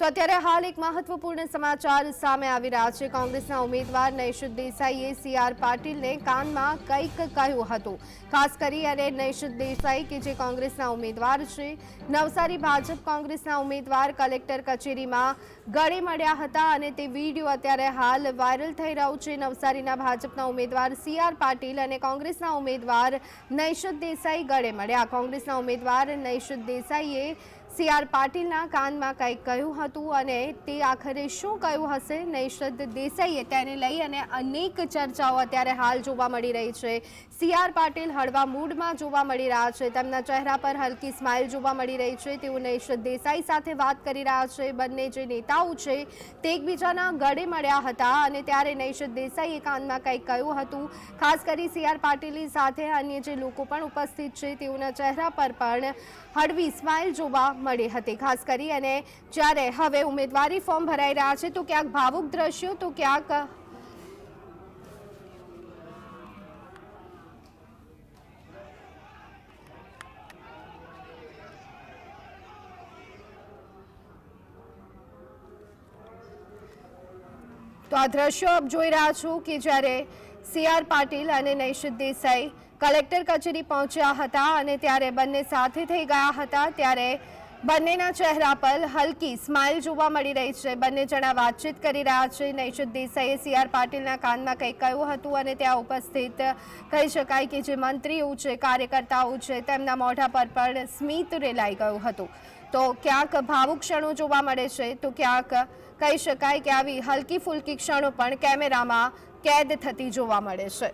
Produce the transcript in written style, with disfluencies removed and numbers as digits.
તો અત્યારે હાલ એક મહત્વપૂર્ણ સમાચાર સામે આવી રહ્યા છે। કોંગ્રેસના ઉમેદવાર નૈશિત દેસાઈએ સીઆર પાટીલને કાનમાં કંઈક કહ્યું હતું। ખાસ કરી અને નૈશિત દેસાઈ કે જે કોંગ્રેસના ઉમેદવાર છે, નવસારી ભાજપ કોંગ્રેસના ઉમેદવાર કલેક્ટર કચેરીમાં ગળે મળ્યા હતા અને તે વિડીયો અત્યારે હાલ વાયરલ થઈ રહ્યો છે। નવસારીના ભાજપના ઉમેદવાર સીઆર પાટીલ અને કોંગ્રેસના ઉમેદવાર નૈશિત દેસાઈ ગળે મળ્યા। કોંગ્રેસના ઉમેદવાર નૈશિત દેસાઈએ સીઆર પાટીલના કાનમાં કંઈક કહ્યું હતું અને તે આખરે શું કહ્યું હશે નૈશિત દેસાઈએ તેને લઈ અને અનેક ચર્ચાઓ અત્યારે હાલ જોવા મળી રહી છે। સીઆર પાટીલ હળવા મૂડમાં જોવા મળી રહ્યા છે, તેમના ચહેરા પર હલકી સ્માઇલ જોવા મળી રહી છે। તેઓ નૈશિત દેસાઈ સાથે વાત કરી રહ્યા છે। બંને જે નેતાઓ છે તે એકબીજાના ગળે મળ્યા હતા અને ત્યારે નૈશિત દેસાઈએ કાનમાં કંઈક કહ્યું હતું। ખાસ કરી સીઆર પાટીલની સાથે અન્ય જે લોકો પણ ઉપસ્થિત છે તેઓના ચહેરા પર પણ હળવી સ્માઇલ જોવા મળી હતી। ખાસ કરી અને જ્યારે હવે ઉમેદવારી ફોર્મ ભરાઈ રહ્યા છે તો ક્યાંક ભાવુક દ્રશ્યો તો ક્યાંક તો આ દ્રશ્યો આપ જોઈ રહ્યા છો કે જ્યારે સીઆર પાટીલ અને નૈશિત દેસાઈ કલેક્ટર કચેરી પહોંચ્યા હતા અને ત્યારે બંને સાથે થઈ ગયા હતા। ત્યારે બંનેના ચહેરા પર હલકી સ્માઇલ જોવા મળી રહી છે। બંને જણા વાતચીત કરી રહ્યા છે। નૈશિત દેસાઈએ સીઆર પાટીલના કાનમાં કંઈક કહ્યું હતું અને ત્યાં ઉપસ્થિત કહી શકાય કે જે મંત્રીઓ છે, કાર્યકર્તાઓ છે, તેમના મોઢા પર પણ સ્મિત રેલાઈ ગયું હતું। તો ક્યાંક ભાવુક ક્ષણો જોવા મળે છે તો ક્યાંક કહી શકાય કે આવી હલકી ફુલકી ક્ષણો પણ કેમેરામાં કેદ થતી જોવા મળે છે।